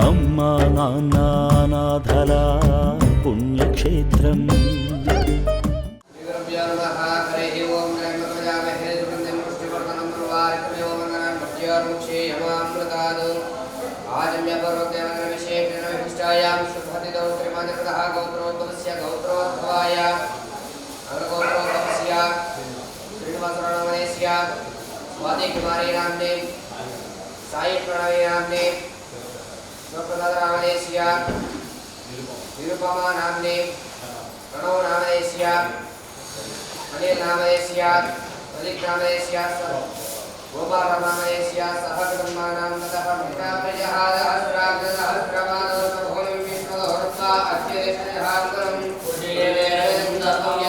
అమ్మా నాన్న నాథల పుణ్యక్షేత్రం. स्वाति कुमारी रामदेव साई प्रणवी रामदेव स्वप्रसाद रामदेशिया निरुपमा नामदेव प्रणव नामदेशिया अनिल नामदेशिया प्रदीप नामदेशिया गोपाल नामदेशिया सह कुटुंबानां ततः पिता प्रजहाद सहस्राग्रसहस्रपादो भूमिं विष्णुर्ता अत्यदेशहांकरं कुटीरेण दत्तं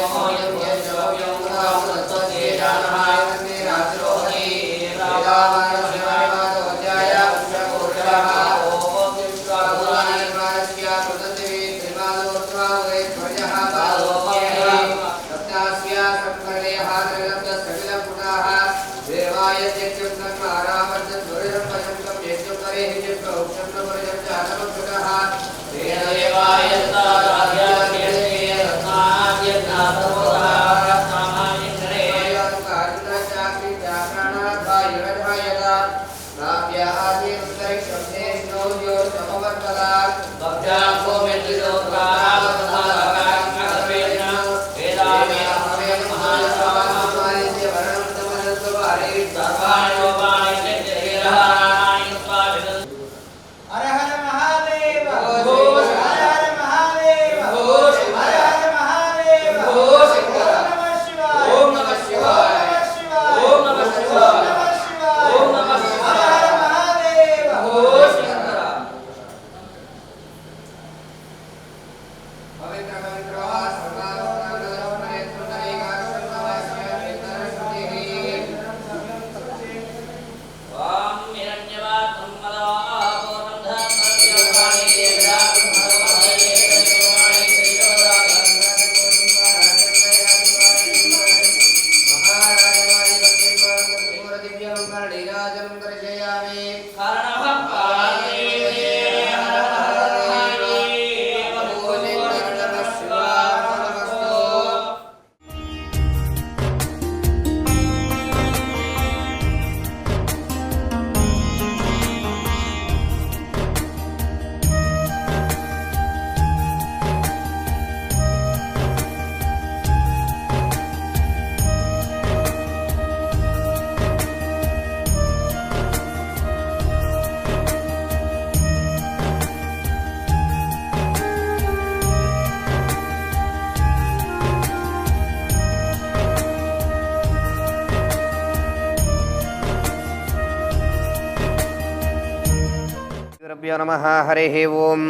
नमः हरिः ओम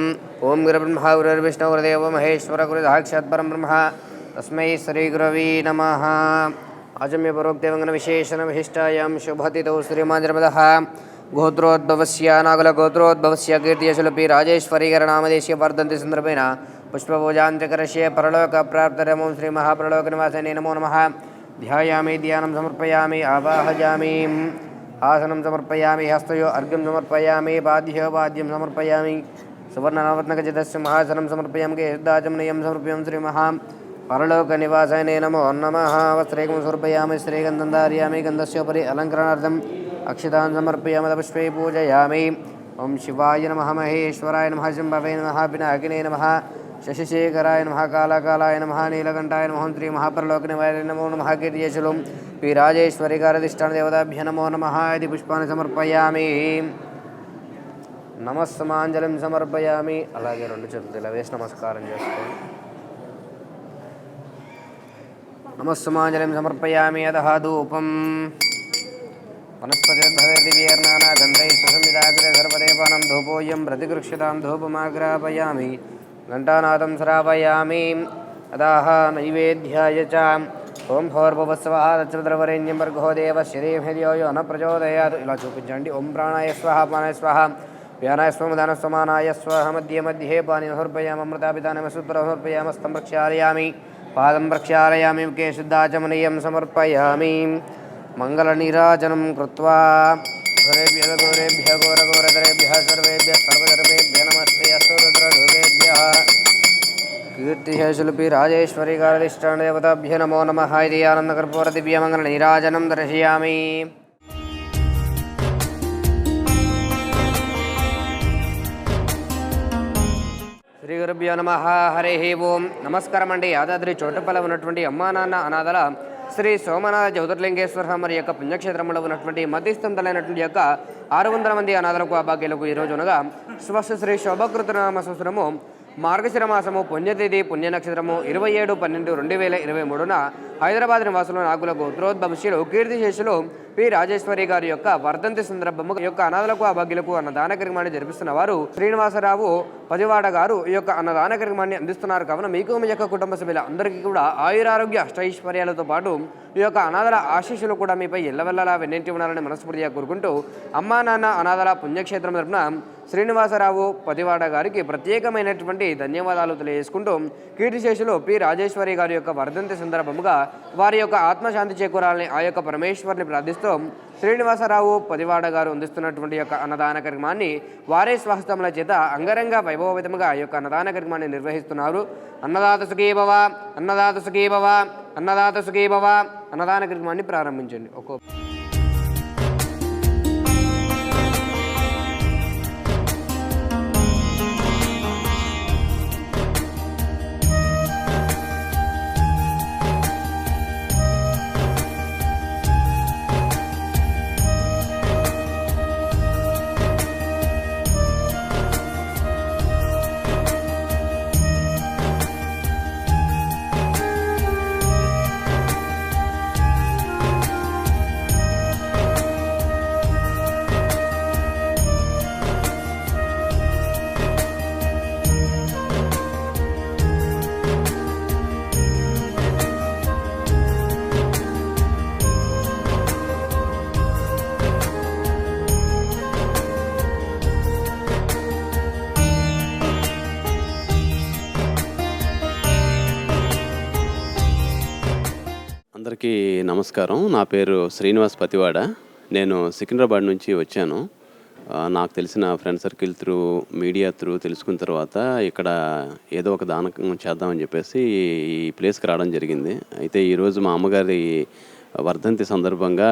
ओम गुरुब्रह्मा गुरुर्विष्णु गुरुदेवो महेश्वर गुरु साक्षात् परं ब्रह्म तस्मै श्री गुरवे नमः। आजम्य परोक्तेवंगन विशेषण विशिष्टायां शुभतिथौ श्रीमान्जर्मदः गोत्रोद्भवस्य नागलगोत्रोद्भवस्य कीर्तियशुलपि राजेश्वरीकरनामदेशीय वर्धन्ति सन्दर्भेन पुष्पपूजान्त्यकरस्य परलोकप्राप्तरमो श्रीमहाप्रलोकनिवासिने नमो नमः। ध्यायामि ध्यानं समर्पयामि आवाहयामि आसनं समर्पयामि हस्तयो अर्घ्यं समर्पयामि बाध्यो बाध्यं समर्पयामि सुवर्णनवरत्नखचितस्य महासनं समर्पयामि केशदाचमनीयं समर्पयामि श्रीमहा परलोकनिवासाय नमो नमः। वस्त्रैकं समर्पयामि श्रीगन्धं धारयामि गन्धस्योपरि अलङ्करणार्थम् अक्षतान् समर्पयामि पुष्पै पूजयामि। ओं शिवाय नमः महेश्वराय नमः शम्भवे नमः पिनाकिने नमः शशिशेखराय नमः कालाकालाय नमः नीलकण्ठाय नमः श्री महाप्रलोकनिवासाय नमो नमः। कीर्तियशुलं श्री राजेश्वरीकारधिष्ठानदेवताभ्यो नमो नमः इति पुष्पाणि समर्पयामि। नमस्समाञ्जलिं समर्पयामि। అలాగే రెండు చేతులు ఇలా వేసి నమస్కారం చేసుకోండి। नमस्समाञ्जलिं समर्पयामि। अतः धूपं वनस्पतिर्भवेद्दिव्यैर्नानागन्धैः सुसंविधाग्रे सर्वदेवानां धूपोऽयं प्रतिगृह्यतां धूपमाग्रापयामि। घण्टानादं श्रावयामि। अतः नैवेद्याय च ओं भोर्भुवस्वः तच्चन्द्रवरेण्यं भर्गो देवस्य धीमहि यो न प्रचोदयात् ఇలా చూపించండి। ఓం ప్రాణాయ స్వాహ అపానాయ స్వాహ వ్యానాయ స్వాహ ఉదానాయ సమానాయ స్వాహ మధ్య మధ్యే పాని సమర్పయామి। అమృతాపితానమ సూత్రం సమర్పయామి। హస్తం ప్రక్షాళయామి పాదం ప్రక్షాళయామి కేశుద్ధాచమనీయం సమర్పయామి। మంగళనీరాజనం కృత్వా घोरेभ्यः घोरेभ्यः घोरघोरधरेभ्यः सर्वेभ्यः सर्वधर्मेभ्यः नमस्ते अस्तु रुद्रध्रुवेभ्यः कीर्तिशैशुल्पी राजेश्वरी कारदिष्टानदेवताभ्यो नमो नमः इति आनन्दकर्पूरदिव्यमङ्गलनीराजनं दर्शयामि। శ్రీ గురుభ్యో నమః హరి ఓం. నమస్కారం అండి. యాదాద్రి చోటపల్లి ఉన్నటువంటి అమ్మా నాన్న అనాథల శ్రీ సోమనాథ జ్యోతిర్లింగేశ్వర స్వామి యొక్క పుణ్యక్షేత్రంలో ఉన్నటువంటి మధ్యస్థంతలైనటువంటి యొక్క 600 మంది అనాథలకు అభాగ్యులకు ఈరోజు అనగా స్వస్త శ్రీ శోభకృతనామ సంవత్సరము మార్గశిర మాసము పుణ్యతిథి పుణ్యనక్షత్రము 27/12/2023న హైదరాబాద్ నివాసులు నాగుల గోత్రోద్భవశీలు కీర్తిశేషులు పి రాజేశ్వరి గారి యొక్క వర్ధంతి సందర్భంగా ఈ యొక్క అనాథలకు అభాగ్యులకు అన్నదాన కార్యక్రమాన్ని జరిపిస్తున్న వారు శ్రీనివాసరావు పదివాడ గారు ఈ యొక్క అన్నదాన కార్యక్రమాన్ని అందిస్తున్నారు. కావున మీకు మీ యొక్క కుటుంబ సభ్యుల అందరికీ కూడా ఆయురారోగ్య అష్టైశ్వర్యాలతో పాటు ఈ యొక్క అనాథల ఆశీస్సులు కూడా మీపై ఎల్లవెల్లలా వెన్నింటి ఉండాలని మనస్ఫూర్తిగా కోరుకుంటూ అమ్మా నాన్న అనాథల పుణ్యక్షేత్రం తరపున శ్రీనివాసరావు పదివాడ గారికి ప్రత్యేకమైనటువంటి ధన్యవాదాలు తెలియజేసుకుంటూ కీర్తిశేషులు పి రాజేశ్వరి గారి యొక్క వర్ధంతి సందర్భంగా వారి యొక్క ఆత్మశాంతి చేకూరాలని ఆ యొక్క పరమేశ్వరిని ప్రార్థిస్తూ శ్రీనివాసరావు పదివాడ గారు అందిస్తున్నటువంటి యొక్క అన్నదాన కార్యక్రమాన్ని వారే స్వహస్తముల చేత అంగరంగ వైభవవిధముగా ఈ యొక్క అన్నదాన కార్యక్రమాన్ని నిర్వహిస్తున్నారు. అన్నదాత సుఖీ భవ, అన్నదాత సుఖీ భవ, అన్నదాత సుఖీ భవ. అన్నదాన కార్యక్రమాన్ని ప్రారంభించండి. ఒక్కో అందరికీ నమస్కారం. నా పేరు శ్రీనివాస్ పతివాడ. నేను సికింద్రాబాద్ నుంచి వచ్చాను. నాకు తెలిసిన friend circle through media through తెలుసుకున్న తర్వాత ఇక్కడ ఏదో ఒక దానం చేద్దామని చెప్పేసి ఈ ప్లేస్కి రావడం జరిగింది. అయితే ఈరోజు మా అమ్మగారి వర్ధంతి సందర్భంగా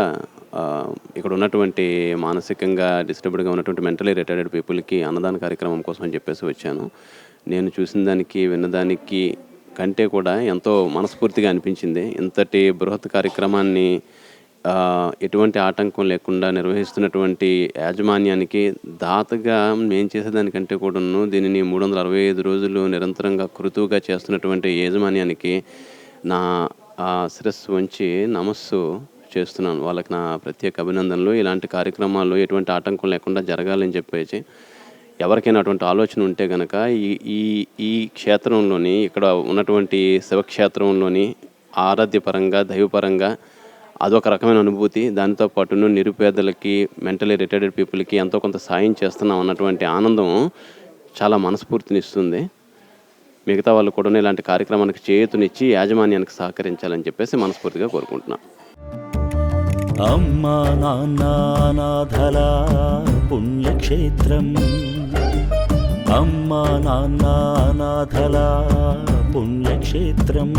ఇక్కడ ఉన్నటువంటి మానసికంగా డిస్టర్బ్డ్గా ఉన్నటువంటి మెంటలీ రిటార్డెడ్ పీపుల్కి అన్నదాన కార్యక్రమం కోసం అని చెప్పేసి వచ్చాను. నేను చూసిన దానికి విన్నదానికి కంటే కూడా ఎంతో మనస్ఫూర్తిగా అనిపించింది. ఇంతటి బృహత్ కార్యక్రమాన్ని ఎటువంటి ఆటంకం లేకుండా నిర్వహిస్తున్నటువంటి యాజమాన్యానికి దాతగా మేము చేసేదానికంటే కూడాను దీనిని 365 రోజులు నిరంతరంగా కృతువుగా చేస్తున్నటువంటి యాజమాన్యానికి నా శిరస్సు వంచి నమస్సు చేస్తున్నాను. వాళ్ళకి నా ప్రత్యేక అభినందనలు. ఇలాంటి కార్యక్రమాలు ఎటువంటి ఆటంకం లేకుండా జరగాలని చెప్పేసి ఎవరికైనా అటువంటి ఆలోచన ఉంటే కనుక ఈ క్షేత్రంలోని ఇక్కడ ఉన్నటువంటి శివక్షేత్రంలోని ఆరాధ్యపరంగా దైవపరంగా అదొక రకమైన అనుభూతి. దానితో పాటును నిరుపేదలకి మెంటలీ రిటార్డెడ్ పీపుల్కి ఎంతో కొంత సాయం చేస్తున్నాం అన్నటువంటి ఆనందం చాలా మనస్ఫూర్తినిస్తుంది. మిగతా వాళ్ళు కూడా ఇలాంటి కార్యక్రమానికి చేయూతనిచ్చి యాజమాన్యానికి సహకరించాలని చెప్పేసి మనస్ఫూర్తిగా కోరుకుంటున్నాను. అమ్మా నాన్న అనాథల పుణ్యక్షేత్రం, అమ్మా నాన్న అనాథల పుణ్యక్షేత్రం.